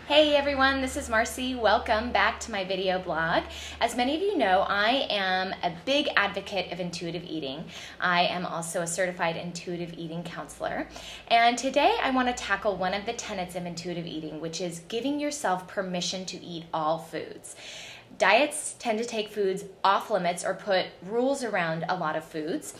Hey everyone, this is Marcy. Welcome back to my video blog. As many of you know, I am a big advocate of intuitive eating. I am also a certified intuitive eating counselor. And today I want to tackle one of the tenets of intuitive eating, which is giving yourself permission to eat all foods. Diets tend to take foods off limits or put rules around a lot of foods.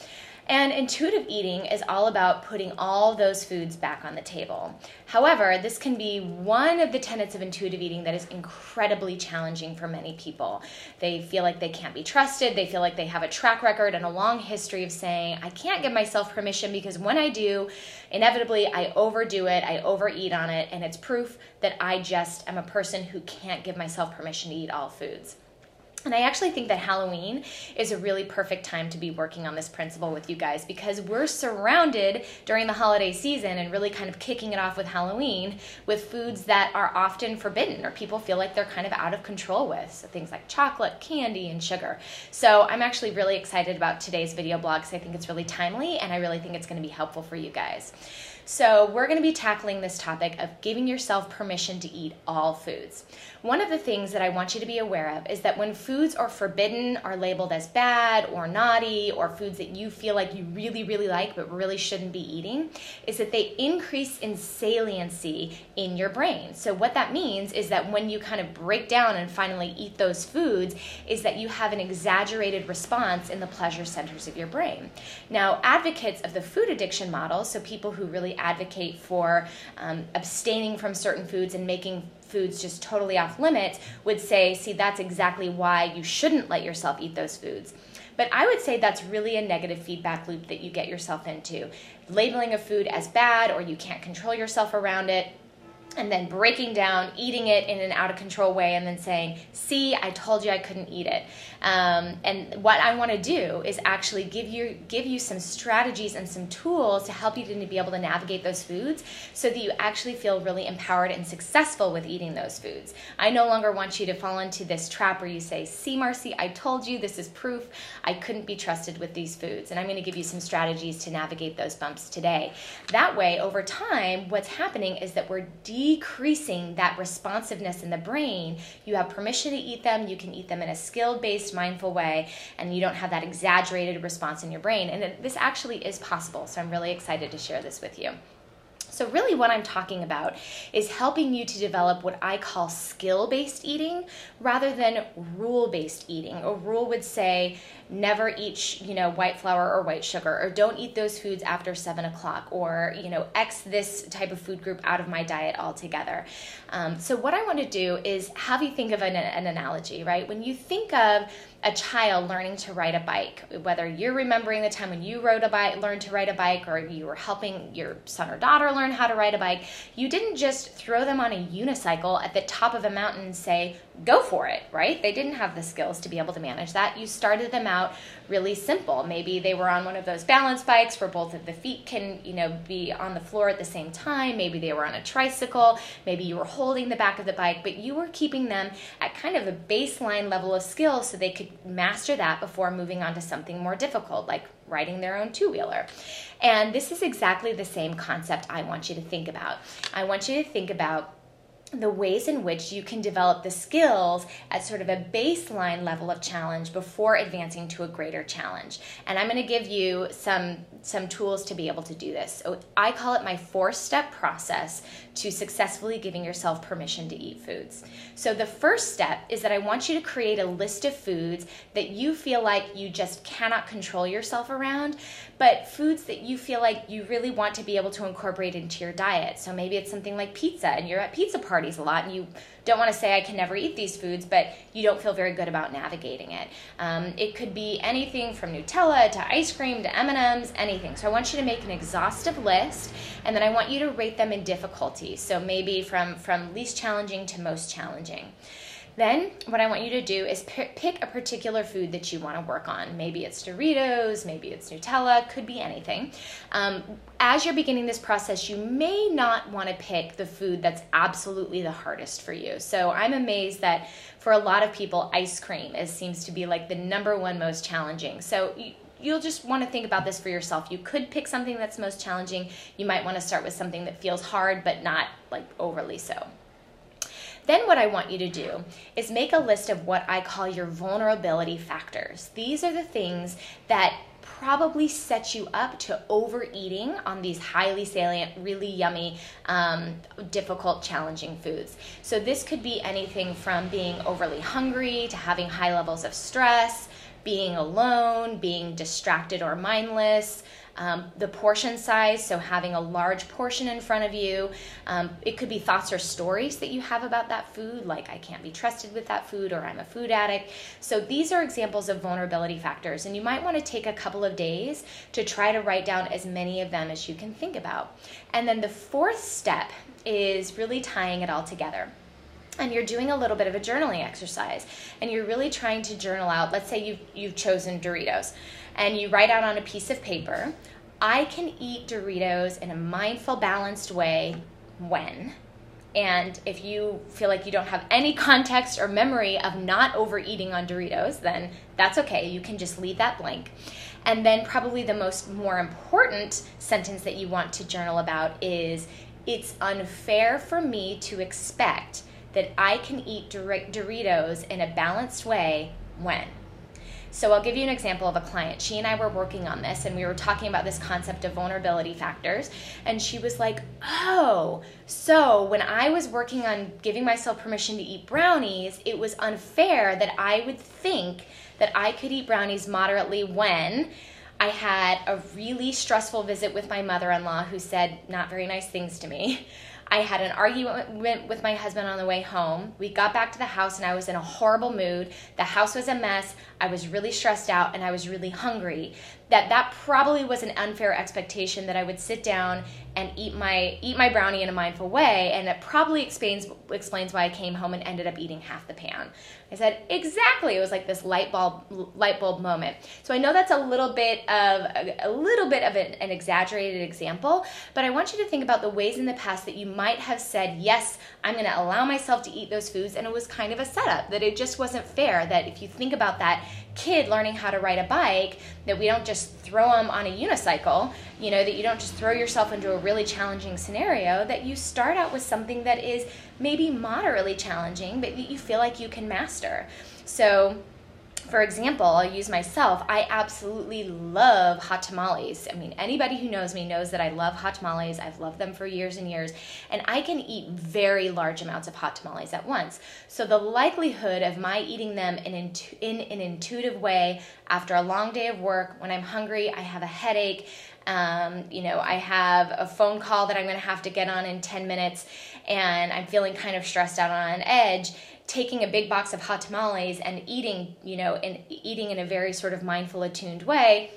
And intuitive eating is all about putting all those foods back on the table. However, this can be one of the tenets of intuitive eating that is incredibly challenging for many people. They feel like they can't be trusted. They feel like they have a track record and a long history of saying, I can't give myself permission because when I do, inevitably I overdo it, I overeat on it, and it's proof that I just am a person who can't give myself permission to eat all foods. And I actually think that Halloween is a really perfect time to be working on this principle with you guys because we're surrounded during the holiday season and really kind of kicking it off with Halloween with foods that are often forbidden or people feel like they're kind of out of control with. So things like chocolate, candy, and sugar. So I'm actually really excited about today's video blog because I think it's really timely and I really think it's going to be helpful for you guys. So we're going to be tackling this topic of giving yourself permission to eat all foods. One of the things that I want you to be aware of is that when foods are forbidden, are labeled as bad or naughty, or foods that you feel like you really like but really shouldn't be eating, is that they increase in saliency in your brain. So what that means is that when you kind of break down and finally eat those foods, is that you have an exaggerated response in the pleasure centers of your brain. Now, advocates of the food addiction model, so people who really advocate for abstaining from certain foods and making foods just totally off limits, would say, see, that's exactly why you shouldn't let yourself eat those foods. But I would say that's really a negative feedback loop that you get yourself into. Labeling a food as bad or you can't control yourself around it, and then breaking down, eating it in an out of control way, and then saying, see, I told you I couldn't eat it. And what I want to do is actually give you some strategies and some tools to help you to be able to navigate those foods so that you actually feel really empowered and successful with eating those foods. I no longer want you to fall into this trap where you say, see, Marcy, I told you, this is proof I couldn't be trusted with these foods. And I'm going to give you some strategies to navigate those bumps today. That way, over time, what's happening is that we're decreasing that responsiveness in the brain. You have permission to eat them. You can eat them in a skill-based, mindful way, and you don't have that exaggerated response in your brain. And this actually is possible, so I'm really excited to share this with you. So really what I'm talking about is helping you to develop what I call skill-based eating rather than rule-based eating. A rule would say never eat, white flour or white sugar, or don't eat those foods after 7 o'clock, or, X this type of food group out of my diet altogether. So what I want to do is have you think of an analogy, right? When you think of a child learning to ride a bike, whether you're remembering the time when you learned to ride a bike, or you were helping your son or daughter learn how to ride a bike, you didn't just throw them on a unicycle at the top of a mountain and say, go for it, right? They didn't have the skills to be able to manage that. You started them out really simple. Maybe they were on one of those balance bikes where both of the feet can, be on the floor at the same time. Maybe they were on a tricycle. Maybe you were holding the back of the bike, but you were keeping them at kind of a baseline level of skill so they could master that before moving on to something more difficult, like riding their own two-wheeler. And this is exactly the same concept I want you to think about. I want you to think about the ways in which you can develop the skills at sort of a baseline level of challenge before advancing to a greater challenge. And I'm going to give you some tools to be able to do this. So I call it my 4-step process to successfully giving yourself permission to eat foods. So the first step is that I want you to create a list of foods that you feel like you just cannot control yourself around, but foods that you feel like you really want to be able to incorporate into your diet. So maybe it's something like pizza, and you're at pizza parties a lot, and you don't want to say I can never eat these foods, but you don't feel very good about navigating it. It could be anything from Nutella to ice cream to M&Ms, anything. So I want you to make an exhaustive list, and then I want you to rate them in difficulty. So maybe from least challenging to most challenging. Then what I want you to do is pick a particular food that you want to work on. Maybe it's Doritos, maybe it's Nutella, could be anything. As you're beginning this process, you may not want to pick the food that's absolutely the hardest for you. So I'm amazed that for a lot of people, ice cream seems to be like the #1 most challenging. So you'll just want to think about this for yourself. You could pick something that's most challenging. You might want to start with something that feels hard, but not like overly so. Then what I want you to do is make a list of what I call your vulnerability factors. These are the things that probably set you up to overeating on these highly salient, really yummy, difficult, challenging foods. So this could be anything from being overly hungry to having high levels of stress, being alone, being distracted or mindless, the portion size, so having a large portion in front of you. It could be thoughts or stories that you have about that food, like I can't be trusted with that food, or I'm a food addict. So these are examples of vulnerability factors, and you might want to take a couple of days to try to write down as many of them as you can think about. And then the fourth step is really tying it all together. And you're doing a little bit of a journaling exercise, and you're really trying to journal out. Let's say you've chosen Doritos, and you write out on a piece of paper, I can eat Doritos in a mindful, balanced way when. And if you feel like you don't have any context or memory of not overeating on Doritos, then that's okay. You can just leave that blank. And then probably the more important sentence that you want to journal about is, it's unfair for me to expect that I can eat Doritos in a balanced way when. So I'll give you an example of a client. She and I were working on this, and we were talking about this concept of vulnerability factors, and she was like, oh, so when I was working on giving myself permission to eat brownies, it was unfair that I would think that I could eat brownies moderately when I had a really stressful visit with my mother-in-law who said not very nice things to me. I had an argument with my husband on the way home. We got back to the house and I was in a horrible mood. The house was a mess. I was really stressed out and I was really hungry. That probably was an unfair expectation that I would sit down and eat my brownie in a mindful way, and it probably explains why I came home and ended up eating half the pan. I said, exactly. It was like this light bulb moment. So I know that's a little bit of an exaggerated example, but I want you to think about the ways in the past that you might have said, yes, I'm going to allow myself to eat those foods, and it was kind of a setup, that it just wasn't fair, that if you think about that kid learning how to ride a bike, that we don't just throw them on a unicycle, that you don't just throw yourself into a really challenging scenario, that you start out with something that is maybe moderately challenging, but that you feel like you can master. So, for example, I'll use myself. I absolutely love hot tamales. I mean, anybody who knows me knows that I love hot tamales. I've loved them for years and years, and I can eat very large amounts of hot tamales at once. So the likelihood of my eating them in an intuitive way after a long day of work, when I'm hungry, I have a headache, I have a phone call that I'm going to have to get on in 10 minutes, and I'm feeling kind of stressed out on edge, taking a big box of hot tamales and eating in a very sort of mindful, attuned way,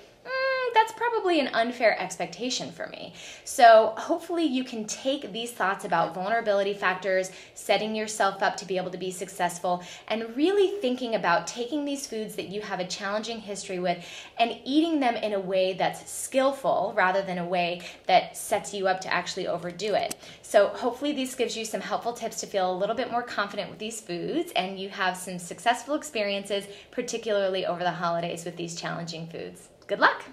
that's probably an unfair expectation for me. So hopefully you can take these thoughts about vulnerability factors, setting yourself up to be able to be successful, and really thinking about taking these foods that you have a challenging history with and eating them in a way that's skillful rather than a way that sets you up to actually overdo it. So hopefully this gives you some helpful tips to feel a little bit more confident with these foods, and you have some successful experiences, particularly over the holidays with these challenging foods. Good luck!